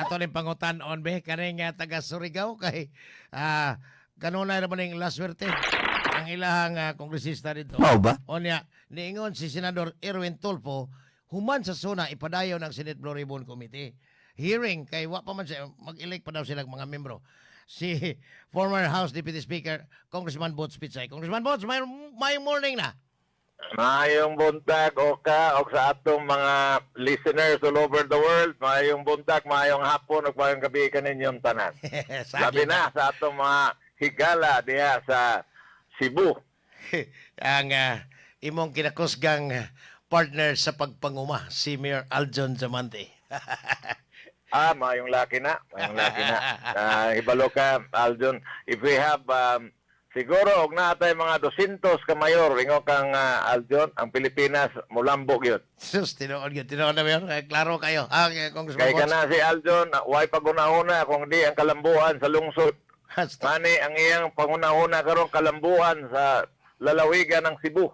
ato ning pangutan-on be kaning taga Surigao kay kanunay naman ning La Suerte ang ilahang kongresista dito. Mao ba? Onya niingon si Senador Erwin Tulfo human sa suna ipadayon ng Senate Blue Ribbon Committee. Hearing kay wa pa man siya mag-elect pa daw silang mga membro. Si former House Deputy Speaker Congressman Bots Pitsay. Congressman Bots, may morning na. Maayong buntag o sa atong mga listeners all over the world. Maayong buntag, maayong hapon ug maayong gabi kaninyong tanan. Labi na sa atong mga higala diha sa Cebu. ang imong kinakusgang partner sa pagpanguma, si Mayor Aljon Zamante. Maayong laki na. Maayong laki na. Hibalo ka, Aljon. If we have siguro og natay mga 200 ka mayor ingo kang Aljon, ang Pilipinas mulambog yun. Sus, tinoon na Mayor. Klaro kayo. Congressman Kay Bots. kana si Aljon, way paguna-una kung di ang kalambuan sa lungsod. Mani ang iyang panguna-una karon kalambuan sa lalawigan ng Cebu.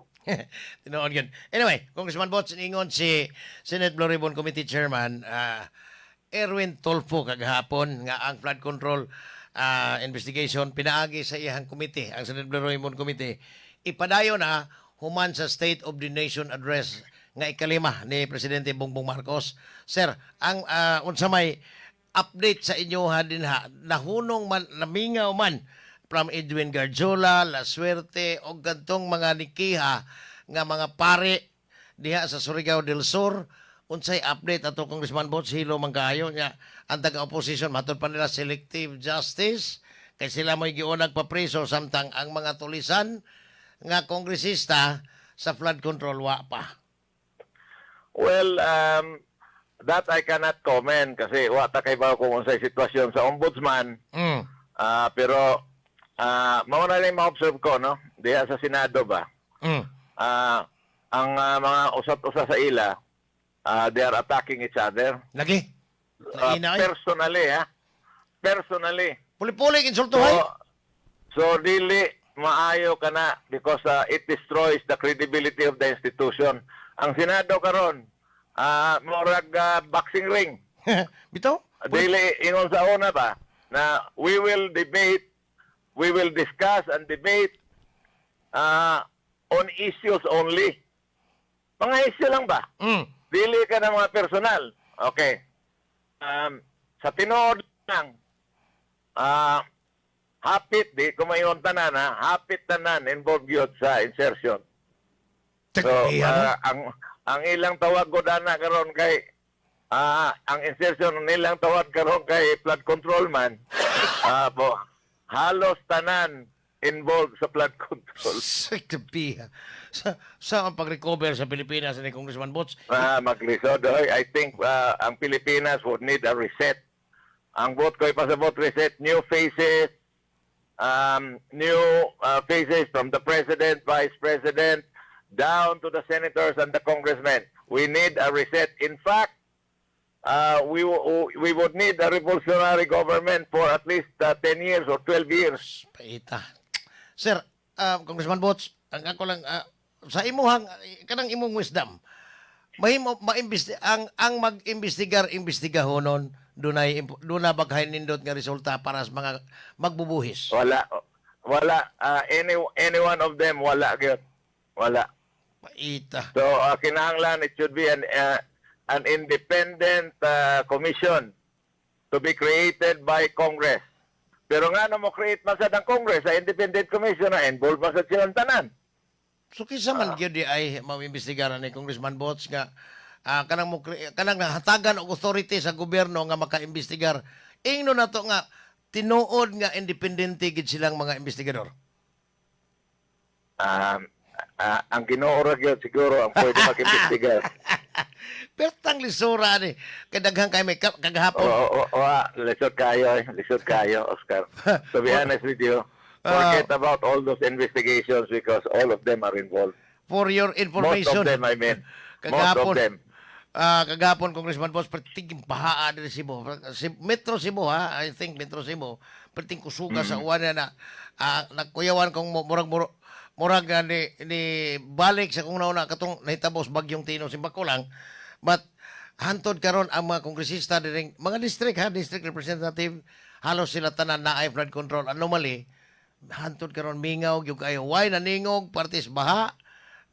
Tinoon yun. Anyway, Congressman Bots, ingon si Senate Blue Ribbon Committee Chairman Erwin Tulfo kagahapon nga ang flood control investigation pinaagi sa iyang committee, ang Senate Blue Ribbon Committee, ipadayo na human sa State of the Nation Address nga ikalima ni Presidente Bongbong Marcos. Sir, ang unsa may update sa inyo din nahunong man, namingaw man from Edwin Garjola, La Suerte o gantong mga nikiha nga mga pare diha sa Surigao del Sur. Unsay update ato Congressman Bots hilo man kaayo nya ang taga-opposition matod pa nila selective justice kay sila mo'y giunag pa preso samtang ang mga tulisan nga kongresista sa flood control wa pa. Well, that I cannot comment kasi wa ta kay ba kung unsay sitwasyon sa ombudsman. Pero mao na lang ma-observe ko no diha sa Senado ba. Ang mga usap-usap sa ila they are attacking each other. Lagi. Personally, Personally. Puli-puli insultuhay. So dili maayo kana because it destroys the credibility of the institution. Ang Senado karon, murag boxing ring. Bitaw? Dili ingon sa una ba na we will discuss and debate on issues only. Mga issue lang ba? Dili ka ng mga personal. Okay. Sa tinood lang, hapit, di kumayon tanan, hapit tanan involved yun sa insertion. So, ang ilang tawag ko dana karon kay, ang insertion nilang tawag karon kay flood control man, halos tanan involved sa flood control. Saktabiha. Sa ang pag-recover sa Pilipinas ni Congressman Bots? Maglisod. I think ang Pilipinas would need a reset. Ang vote ko ipasabot reset, new faces from the President, Vice President, down to the senators and the congressmen. We need a reset. In fact, we would need a revolutionary government for at least 10 years or 12 years. Paita. Sir, Congressman Bots, ang ako lang, sa imuhang, kanang imong wisdom, ang mag-imbestigar-imbestigahonon, doon baghay nindot nga resulta para sa mga magbubuhis. Wala. Any one of them, wala. Wala. Paita. So, kinahanglan, it should be an independent commission to be created by Congress. Pero nga na mo create masad ang Congress sa independent commission na involved masad silang tanan. So kisa man gyud di ay maimbestigaran ni Congressman Bots nga kanang hatagan og authority sa gobyerno nga makaimbestigar. Ingno na to nga tinuod nga independente gid silang mga investigador. Ang Ginoo ra gyud siguro ang pwede mag-imbestigar. Pertang lisura ni kadaghang kay may kagahapon. Lisod kayo, Oscar. To be honest with you, forget about all those investigations because all of them are involved. For your information. Most of them, I mean. Most of them. Kagapon, Congressman Boss, perting bahaa din Cebu. Metro Cebu, I think Metro Cebu. Perting kusuga sa uwan na nagkuyawan kong murag ni balik sa kung nauna katong nahitabos bagyong Tino si Bakulang. But hantod karon ang mga kongresista diring mga district representative, halos sila tanan na ay flood control anomaly. Hantod karon mingaw gyud kayo. Why naningog partis baha?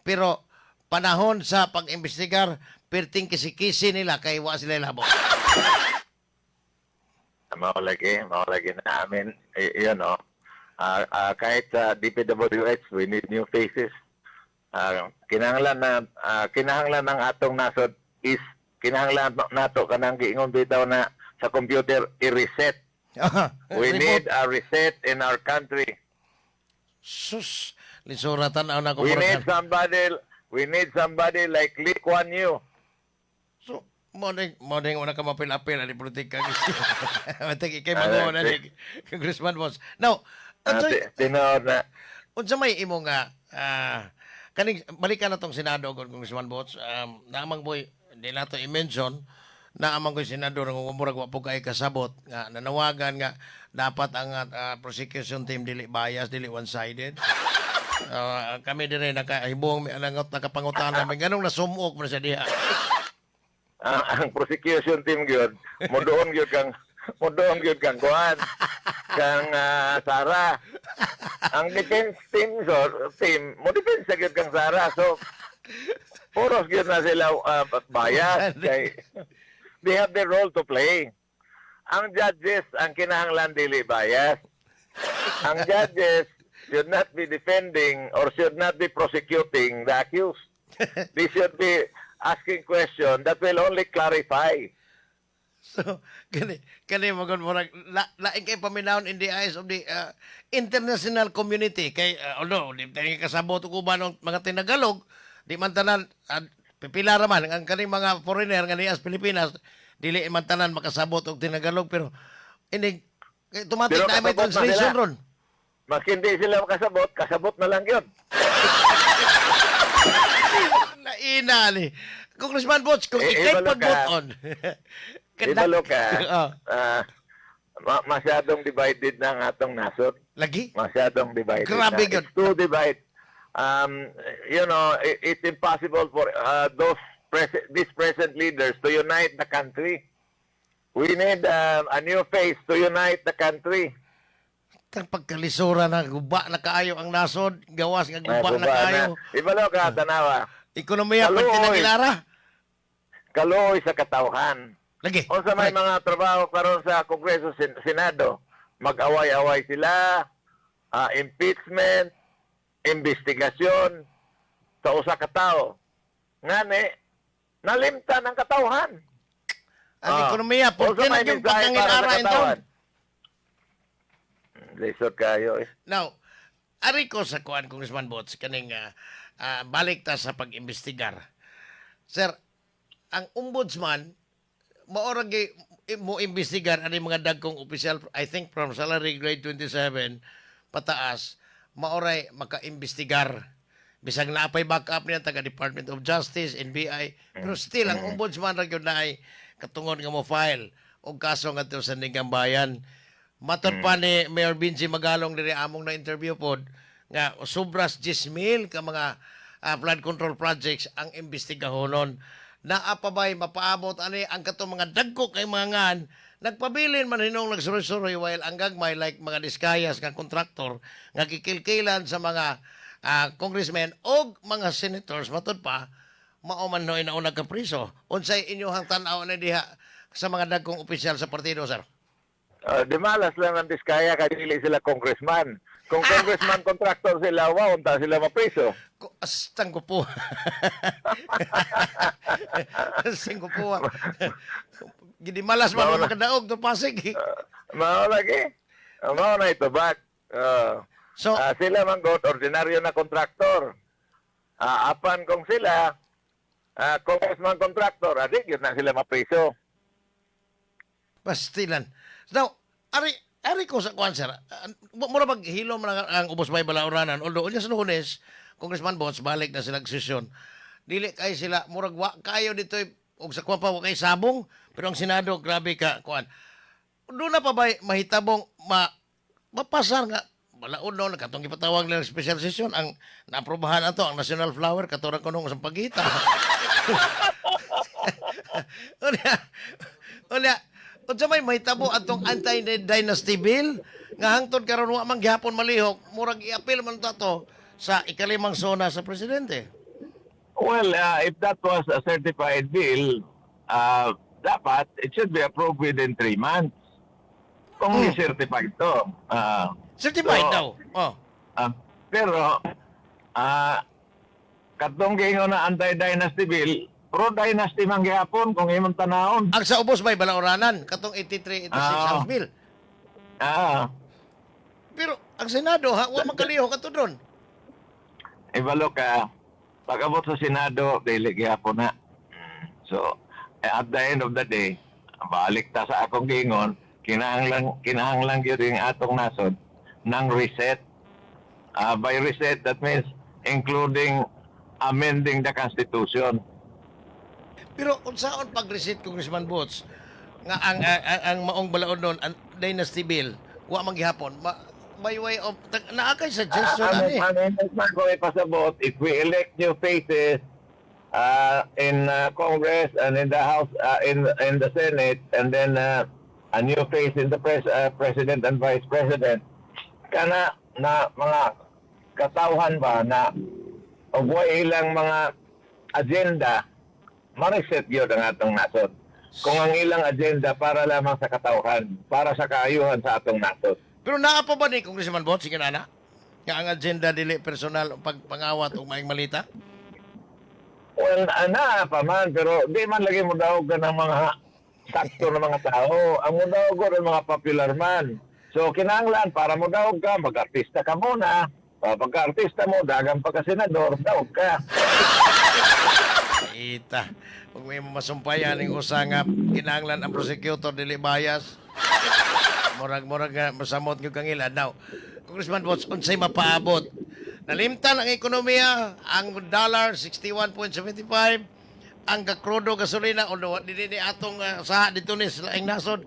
Pero panahon sa pag-imbestigar, perting kisi-kisi nila kay wa sila labot. Maulagi na amin. Kahit sa DPWH, we need new faces. Kinahanglan ng atong nasod is kinahanglan nato kanang giingon bitaw na sa computer i-reset. We need a reset in our country. Sus, lisuratan na ako. We need somebody like Lee Kuan Yew. So, morning wala ka mapil-apil ani politika. Matag ikay mag-uwan ani Congressman Boss. Now, Tinod na unsa may imo nga kaning balikan na tong Senado Congressman Boss. Naamang boy di nato i-mention na amang ko'y senador ng umurag wa po kay kasabot nga nanawagan nga dapat ang prosecution team dili bias, dili one-sided. Kami dire nakahibong nakapangutan namin ganong nasumok mo na sa diha. ang prosecution team gyud modoon gyud kang kuan kang Sara. Ang defense team mo defense gyud kang Sara, so puros gyud na sila bias kay they have their role to play. Ang judges ang kinahanglan dili bias. Ang judges should not be defending or should not be prosecuting the accused. They should be asking question that will only clarify. So, kani magon mo lain kay paminawon in the eyes of the international community kay although di tayo kasabot ug uban ng mga tinagalog di man tanan pipila ra man ang kaning mga foreigner nga nias Pilipinas dili man tanan makasabot og tinagalog pero ini automatic Pero na may kasabot na translation sila. ron. Mas hindi sila kasabot na lang yun. Naina ni. Congressman Bots, kung ikay ibalo ka. pag-vote on. Ibalo ka, masyadong divided na ang atong nasod. Lagi? Masyadong divided Grabe na. yun. It's too divided. It's impossible for these present leaders to unite the country. We need a new face to unite the country. Tang pagkalisura na guba na kaayo ang nasod, gawas nga guba na kaayo. Ibalo ka, tanawa. Ekonomiya pag Kaluoy. tinagilara. Kaluoy sa katawhan. Lagi. O sa may mga trabaho karon sa Kongreso, Senado, mag-away-away sila, impeachment, investigasyon sa usa ka tawo. Ngani, nalimtan ang katawhan. Ang ekonomiya, O porque sa may na yung mensahe para sa pagkangilara in katawhan. town. Lisod kayo eh. Now, ari ko sa kuan Congressman Bots kaning balik ta sa pag-imbestigar. Sir, ang ombudsman maorag mo imbestigar ani mga dagkong opisyal, I think from salary grade 27 pataas, maoray maka-imbestigar. Bisag naapay backup niya taga Department of Justice, NBI, pero still ang ombudsman ra gyud na ay katungod nga mo file og kaso ngadto sa Nigang Bayan. Matod pa ni Mayor Binji Magalong diri among na interview pod nga sobras 10,000 ka mga flood control projects ang imbestigahonon. Naa pa ba'y mapaabot ani ang katong mga dagko kay mga ngan nagpabilin man hinong nagsuroy-suroy while ang gagmay like mga diskayas nga kontraktor nga kikilkilan sa mga congressmen o mga senators matod pa mao man no inauna ka priso. Unsay inyohang tan-aw na diha sa mga dagkong opisyal sa partido, sir? Di malas lang ang diskaya kaya dili sila congressman. Kung congressman contractor sila, wow, unta sila mapriso. Astang ko po. Astang ko po. Gidi malas man mga kadaog to Pasig. Mao lagi. Mao na ito, but So, sila man god ordinaryo na contractor. Apan kung sila, congressman contractor, adik yun na sila mapriso. pastilan. Now, ari ko sa kwan, sir. Mura maghilom na ang ubos may balauranan. Although, unya sa Lunes, Congressman Bots, balik na sila sesyon. Dili kay sila, murag wa kayo dito, og sa kwan pa, wa kay sabong. Pero ang Senado, grabe ka, kwan. Doon na pa ba mahitabong, mapasar nga, balaod no, katong ipatawag ng special session, ang naaprobahan ato, ang national flower, katurang kunong sa pagita. Unya, unya, unsa may tabo atong anti-dynasty bill nga hangtod karon wa man gihapon malihok, murag i-appeal man ta to sa ikalimang sona sa presidente. Well, if that was a certified bill, dapat it should be approved within 3 months. Kung i-certify ito. Certified So, daw. Oh. Pero, katong gingon na anti-dynasty bill, pro-dynasty man gihapon kung imong tanawon. Ang sa ubos may balaoranan katong 83, 86 House bill. Ah, Pero ang Senado ha, wa man kalihok ato doon. ibalo ka, pag-abot sa Senado, dili gihapon na. So, at the end of the day, balik ta sa akong gingon, kinahanglan gyud yung atong nasod ng reset. By reset, that means including amending the Constitution. Pero unsaon pag-reset Congressman Bots nga ang maong balaod nun, ang dynasty bill, wa man gihapon. By way of naa kay suggestion ani. Ano ko ipasabot, if we elect new faces in Congress and in the House, in the Senate, and then a new face in the President and Vice President, kana na mga katawhan ba na og ilang mga agenda ma-reset yun ang atong nasod. Kung ang ilang agenda para lamang sa katawhan, para sa kaayuhan sa atong nasod. Pero naa pa ba ni Congressman Bots sige na nga ang agenda dili personal pagpangawat og maayong malita? Well, ana pa man, pero di man lagi mo daog ka ng mga sakto na mga tao. Ang mo daog ko ng mga popular man. So, kinahanglan, para mo daog ka, mag-artista ka muna. Pagka-artista mo, dagang pagka-senador, daog ka. Ita. Kung may masumpayan ng usangap, kinahanglan ang prosecutor dili bias. Murag nga masamot yung kangila. Now, Congressman Bots, unsay mapaabot? Nalimtan ang ekonomiya, ang dollar 61.75, ang kakrudo gasolina o dili atong saha dito ni sa laing nasod.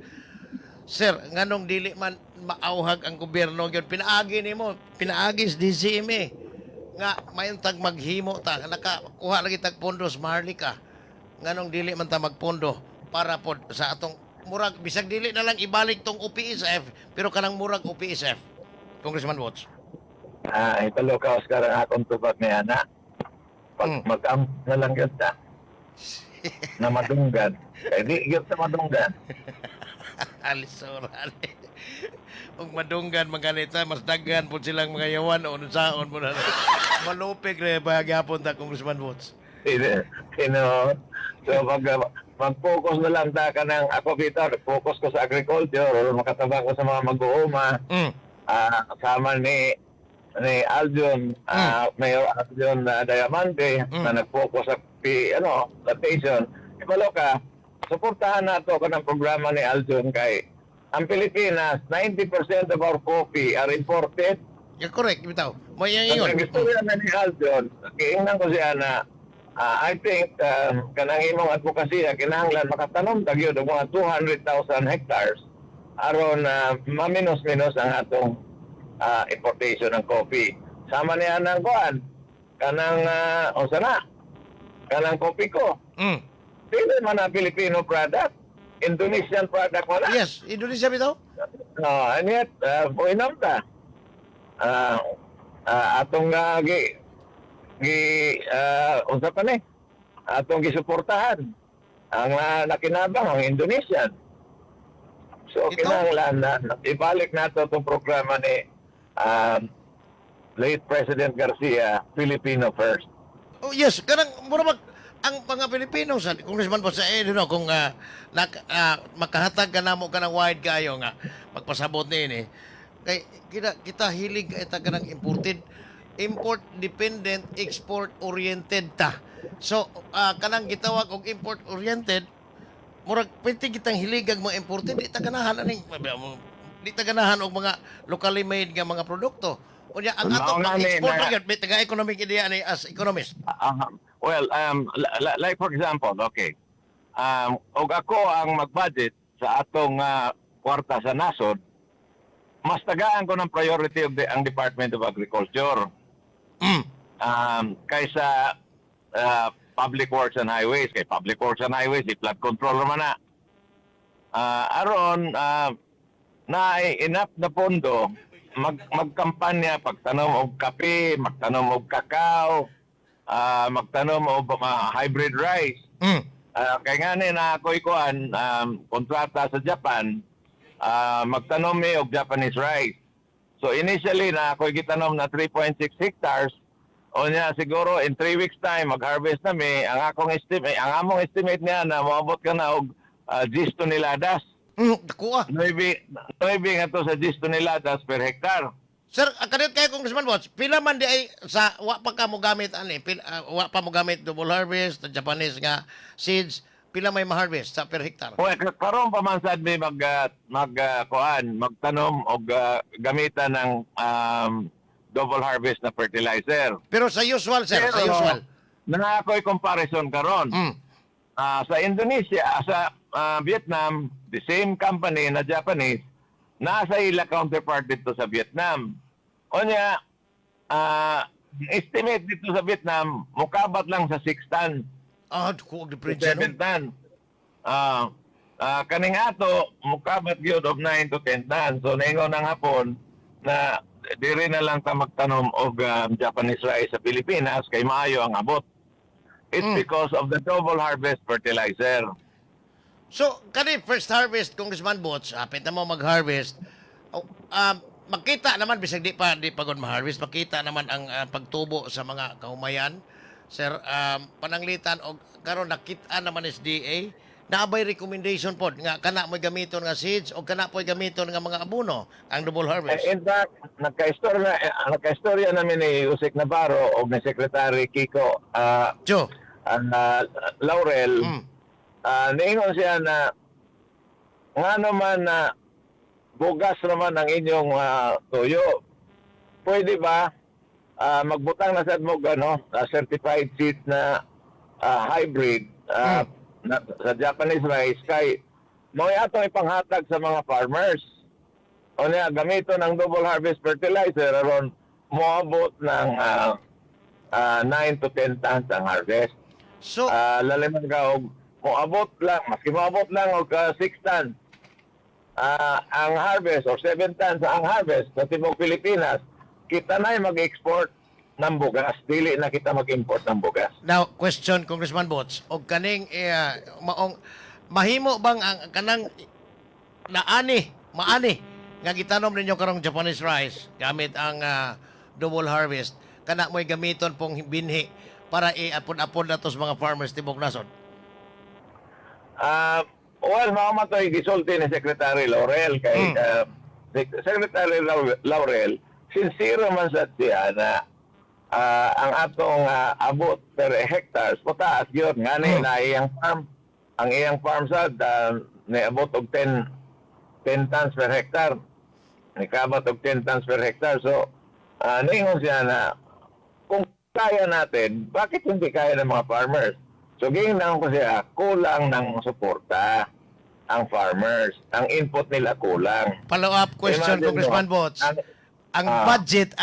Sir, nganong dili man maauhag ang gobyerno gyud pinaagi nimo, pinaagi sa DCMA nga mayon tag maghimo ta nakakuha lagi tag pondo sa Maharlika. Nganong dili man ta magpondo para pod sa atong murag bisag dili na lang ibalik tong OPSF pero kanang murag OPSF. Congressman Watts. Italo ka, Oscar, ang akong tubag ni Ana. Pag mag-am na lang yun ta. Na madunggan. Kaya di yun sa madunggan. Alisorali. Kung madunggan maganita, mas daggan po silang mga yawan o saon mo na. Malupig rin paghapon ta, Congressman Watts. So, mag-focus na lang ta ka ng ako, Peter, focus ko sa agriculture o makatabang ko sa mga mag-uuma. Kasama ni Aljon, Mayor Aljon Diamante, na nag-focus sa plantation. Ibalo ka, suportahan na ito ka ng programa ni Aljon kay ang Pilipinas, 90% of our coffee are imported. Yeah, correct, bitaw. Mo yang ingon. Ang istorya na ni Aljon, kiingnan ko siya na I think kanang imong advokasya kinahanglan makatanom tagyo og mga 200,000 hectares aron maminos-minos ang atong importation ng coffee. Sama niya ng kuan kanang unsa na kanang coffee ko. Dili man na Filipino product, Indonesian product wala. Yes, Indonesia bitaw. And yet buinam ta. Atong unsa pa ni? Atong gisuportahan ang nakinabang ang Indonesian. So, kinahanglan na ibalik nato itong programa ni late President Garcia, Filipino First. Oh, yes, kanang mura ang mga Pilipino sa Congressman po sa kung makahatag ka namo ka ng wide kayo nga magpasabot ni ini kay kita hilig ita kanang import dependent, export oriented ta. So kanang gitawag og import oriented murag pwede kitang hiligag mga imported di ta ganahan og mga locally made nga mga produkto. Unya ang atong export gyud may taga economic idea ni as economist. Well, like for example, okay. Og ako ang mag-budget sa atong kwarta sa nasod, mas tagaan ko ng priority of ang Department of Agriculture. Kaysa Public Works and Highways. Kay Public Works and Highways, i-flood control naman na. Aron, na enough na pondo, magkampanya, pagtanom og kape, magtanom og kakao, magtanom og hybrid rice. Kaya nga na ako ikuan, kontrata sa Japan, magtanom mi og Japanese rice. So initially na ako gitanom na 3.6 hectares. O niya siguro in 3 weeks time mag-harvest na mi. Ang among estimate niya na maabot ka na og 10 toneladas. Kuha. 9 nga to sa 10 toneladas per hektar. Sir, kadit kay Congressman Bots, pila man di ay sa wa pa ka mo gamit ani, wa pa mo gamit double harvest, Japanese nga seeds, pila may ma-harvest sa per hektar? Well, karon pa man sad mi magtanom og gamitan ng double harvest na fertilizer. Pero sa usual, sir, sa usual. Na ako'y comparison karon. Sa Indonesia, sa Vietnam, the same company na Japanese, nasa ila counterpart dito sa Vietnam. O niya, estimate dito sa Vietnam, mukabat lang sa 6 ton. Kuha diferensya 7 ton. Kaning ato, mukabat yun of 9 to 10 ton. So, naingon ng hapon na diri na lang ta magtanom og Japanese rice sa Pilipinas kay maayo ang abot. It's because of the double harvest fertilizer. So, kani first harvest, Congressman Bots, apit na mo mag-harvest, makita naman, bisag di pagod ma-harvest, makita naman ang pagtubo sa mga kahumayan. Sir, pananglitan, o karon nakita naman SDA, naabay recommendation po, nga kana mo'y gamiton nga seeds, o kana po'y gamiton nga mga abono, ang double harvest. In fact, nagka-istorya namin ni Usik Navarro o ni Secretary Kiko Joe. Laurel, niingon siya na nga naman na bugas naman ang inyong tuyo. Pwede ba magbutang na sa mo certified seed na hybrid sa Japanese rice kay mo atong ipanghatag sa mga farmers. O niya, gamito ng double harvest fertilizer aron moabot ng 9 to 10 tons ang harvest. So, laliman ka og moabot lang, maski moabot lang og 6 tons ang harvest or 7 tons ang harvest sa Timog Pilipinas, kita na mag-export ng bugas, dili na kita mag-import ng bugas. now, question, Congressman Bots, o kaning, mahimo bang ang kanang maani, nga gitanom ninyo karong Japanese rice, gamit ang double harvest, kana mo'y gamiton pong binhi para iapon-apon na to sa mga farmers tibok nasod? Well, mama to gisulti ni Secretary Laurel kay Secretary Laurel, sincere man sa siya na ang atong abot per hectares mataas yun nga na ang iyang farm sad niabot og 10 tons per hectare, nikabot og 10 tons per hectare. So ningon siya na kung kaya natin, bakit hindi kaya ng mga farmers? So ginang ko siya, kulang ng suporta ang farmers, ang input nila kulang. Follow-up question, Imagine Congressman mo, Bots. Ang budget,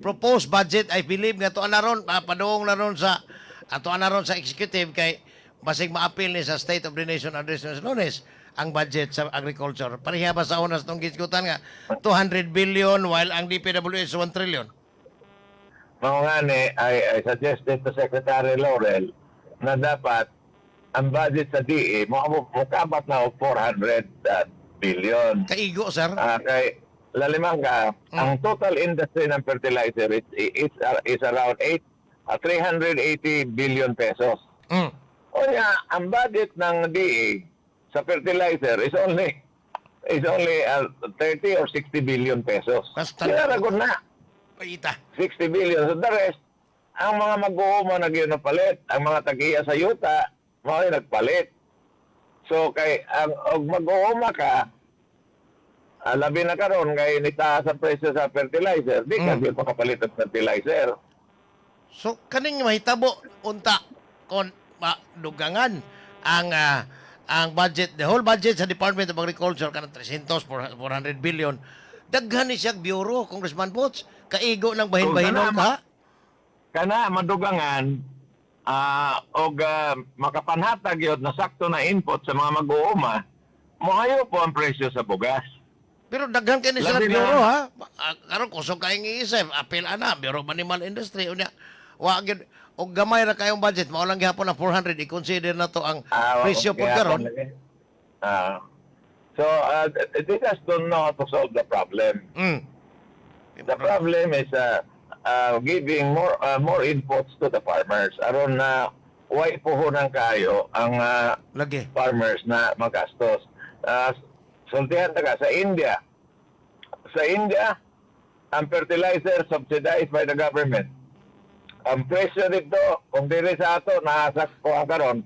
proposed budget, I believe nga to anaron, paduong na ron sa, ato anaron sa executive kay basig ma-appeal ni sa State of the Nation Address ng Lunes ang budget sa agriculture. Pareha ba sa unas nung giskutan nga 200 billion while ang DPWH 1 trillion? Mga nga ni, I suggested to Secretary Laurel na dapat ang budget sa DE mukabat na og 400 billion. Kaigo, sir. Kay lalimang ka, ang total industry ng fertilizer is around 380 billion pesos. O nga, ang budget ng DE sa fertilizer is only 30 or 60 billion pesos. Basta Sinaragon na. Paita. 60 billion. So the rest, ang mga mag-uuma nagyon na palit, ang mga tag-iya sa yuta, mga nagpalit. So kay ang mag-uuma ka, labi na karon kay nitaas ang presyo sa fertilizer, di ka gyud makapalit og fertilizer. So, kaning mahitabo, unta, kon dugangan ang budget, the whole budget sa Department of Agriculture, kanang 400 billion, daghan ni siya bureau, Congressman Bots, kaigo ng bahin-bahinon ka? Kana madugangan, og makapanhatag yun na sakto na input sa mga mag-uuma, mohayo po ang presyo sa bugas. Pero daghan kay ni sila Labi na. biro ha. Karon kusog kay giisip, apil ana biro animal industry unya. Wa gyud og gamay ra kayong budget, mao lang gihapon na 400 i-consider na to ang presyo pod karon. So, this has to know how to solve the problem. Mm. The problem is giving more inputs to the farmers. Aron na way puhunan kayo ang Lagi. farmers na magastos. Sultihan taga sa India. Sa India, ang fertilizer subsidized by the government. Ang presyo dito, kung diri sa ato, nasa ko ang karon,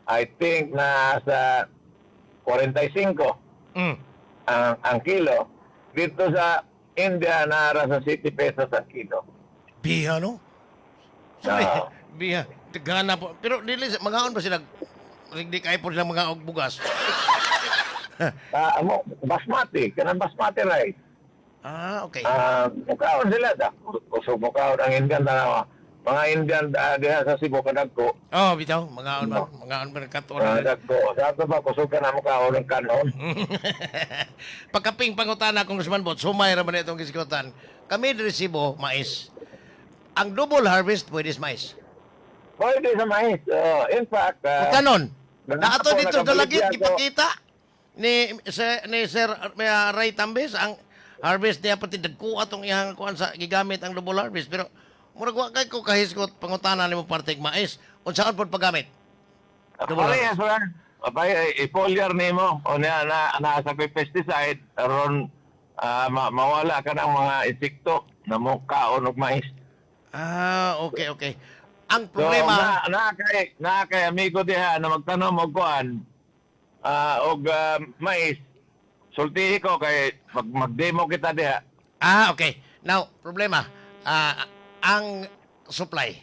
I think nasa 45 Mm. ang kilo. Dito sa India, nara sa 60 pesos ang kilo. Biha no? Sorry. Ah. Biha. Tigana po. Pero dili mangaon ba sila? Di kay po sila mga og bugas. Basmati, kanang basmati rice. Okay. Mukaon sila da. Kusog mukaon ang Indian na mga Indian diha sa Cebu kadagko. Oh, bitaw, mangaon ba? Mangaon ba katora? Kadagko. Sa ato ba kusog ka na mukaon ng kanon. Pagkaping pangutana Congressman Bot, sumay ra man itong kisikutan. Kami diri Cebu, mais. Ang double harvest pwede sa mais. Pwede sa mais. In fact, Kanon. Na ato ako dito nakabalik dalagi ako. ipakita ni Sir Ray Tambes ang harvest niya pati dagko atong iyang kuan sa gigamit ang double harvest pero murag wa kay ko kahiskot pangutana nimo partig mais unsaon pod paggamit? Double Pare, harvest. sir. Abay, i-foliar nimo o na sa pesticide aron mawala ka ng mga insekto na mukaon og mais. Okay. Ang So, problema, na kay amigo diha na magtanom og kuan og mais. Sultihi ko kay mag-demo kita diha. okay. Now, problema, ang supply,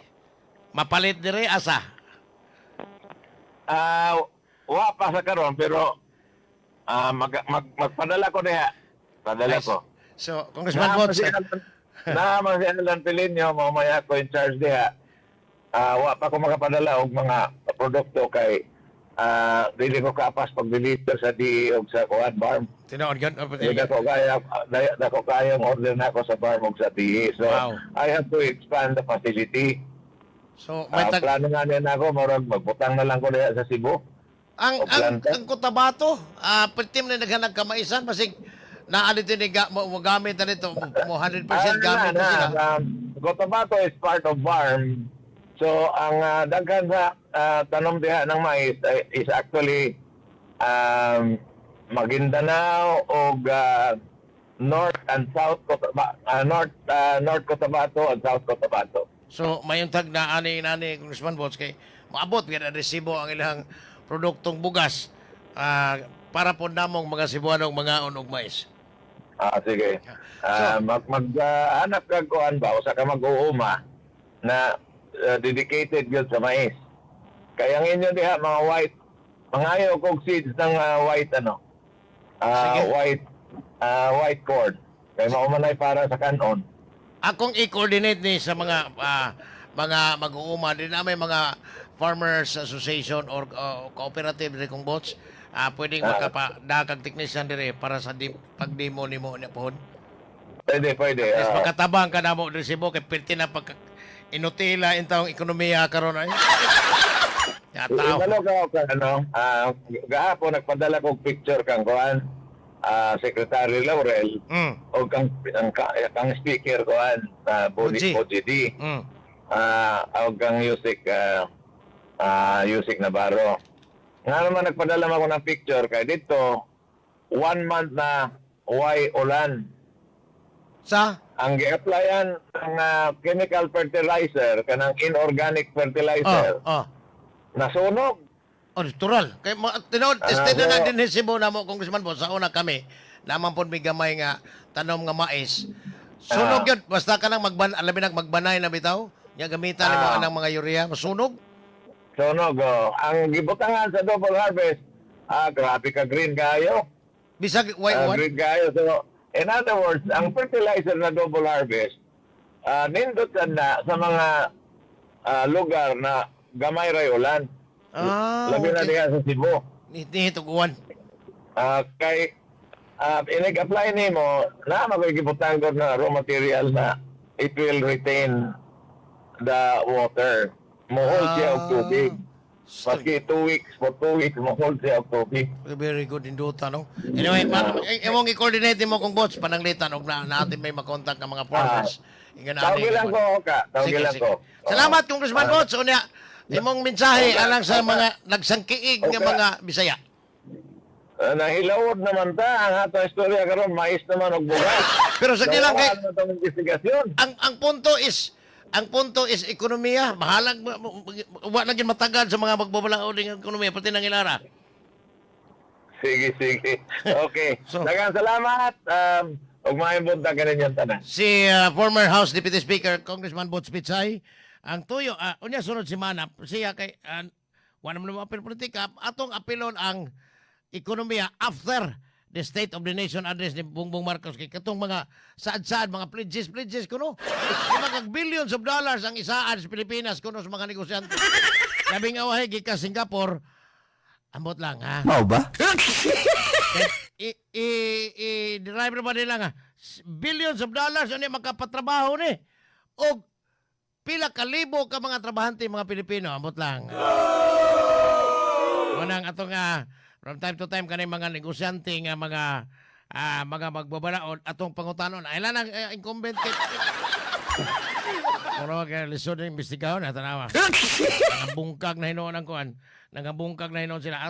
mapalit dire asa. Wa pa sa karon pero magpadala ko diha. Padala Nice. ko. So, Congressman Bots, Naman si Alan Pilinyo, mamaya ko in charge diha. Wa pa ko makapadala og mga produkto kay dili ko kapas pag-deliver sa DE og sa kuan farm. tinood gan. Dako kaya ang order na ako sa farm og sa DE. So, Wow. I have to expand the facility. So, may tag... Plano nga niya ako, marag magbutang na lang ko diha sa Cebu. Ang O planta? ang Cotabato, pertim na naghanag kamaisan basig naa dito ni mo gamit na dito mo 100% gamit na sila. Cotabato is part of farm. So, ang daghan sa tanom diha ng mais is actually Maguindanao o North and South Cotabato, North Cotabato and South Cotabato. So mayong tag na ani Congressman Bots kay maabot gyud resibo ang ilang produktong bugas para po namong mga Cebuanong mga og mais. Sige. Maghanap ka kuan ba usa ka mag-uuma na dedicated yun sa mais. Kaya ang inyo diha mga white, mangayo kog seeds ng white Sige. white cord. Kaya maumanay para sa kanon. Akong i-coordinate ni sa mga mag-uuma din na may mga farmers association or cooperative dire kong bots. Pwedeng makapadakag technician dire para sa pag-demo nimo niya pohon. Pwede. Yes, makatabang ka na mo dire Cebu kay perti na pag inutila intawong ekonomiya karon ay. Ya tao. Gahapon nagpadala kog picture kang kuan. Secretary Laurel o kang speaker kuan Bodi o kang Yusik Navarro. Nga naman nagpadala ako ng picture kay dito 1 month na ulan. Sa Ang gi-applyan ng chemical fertilizer kanang inorganic fertilizer nasunog. natural. Kay tinod tested na din ni Cebu na mo Congressman Bots sa una kami. Naman pod may gamay nga tanom nga mais. Sunog yun. Basta ka nang magbanay na bitaw. Nya gamitan nimo anang mga urea, masunog. Sunog. Ang gibutangan sa double harvest, grabe ka green kayo. Bisag white one. Green kayo. So, in other words, ang fertilizer na double harvest, nindot na sa mga lugar na gamay ray ulan. Labi na Okay. diha sa Cebu. Ni tuguan. Kay inig-apply nimo na magigibutang ko na raw material na it will retain the water. Mohol siya og tubig. Maski 2 weeks, for 2 weeks, mohol siya og tubig. Very good induta, no? Anyway, imong i-coordinate mo kung bots pananglitan og na natin may makontak ng mga farmers. Tawag lang ko ka, tawag Sige, lang sige. ko. Salamat, Congressman Bots. Unya, imong mensahe alang sa mga nagsangkiig ng mga Bisaya. Nahilawod naman ta ang ato istorya karon mais naman og bugas. Pero sa kilang kay Nawahan na itong investigasyon. ang punto is ekonomiya. Mahalag wa na gyud matagad sa mga magbabalaod ng ekonomiya pati nang ilara. Sige, sige. Okay. So- Daghang salamat. Ug maayong buntag kanin yung tanan. Si former House Deputy Speaker Congressman Bots Pitsay ang tuyo unya sunod si Manap siya kay wala man mo apil politika atong apilon ang ekonomiya after the State of the Nation address ni Bongbong Marcos kay katong mga saad-saad mga pledges kuno mga billions of dollars ang isaan sa Pilipinas kuno sa mga negosyante labing awahay gikan Singapore ambot lang ha Mao ba? driver ba nila nga billions of dollars ano makapatrabaho ni o pila kalibo ka mga trabahante mga Pilipino ambot lang manang atong from time to time kanay mga negosyante nga mga magbabalaod atong pangutanon ay lang incumbent kay Mura kay lisod ng imbestigahon na tanawa. Nangabungkag na hinoon ang kuan. Nangabungkag na hinoon sila.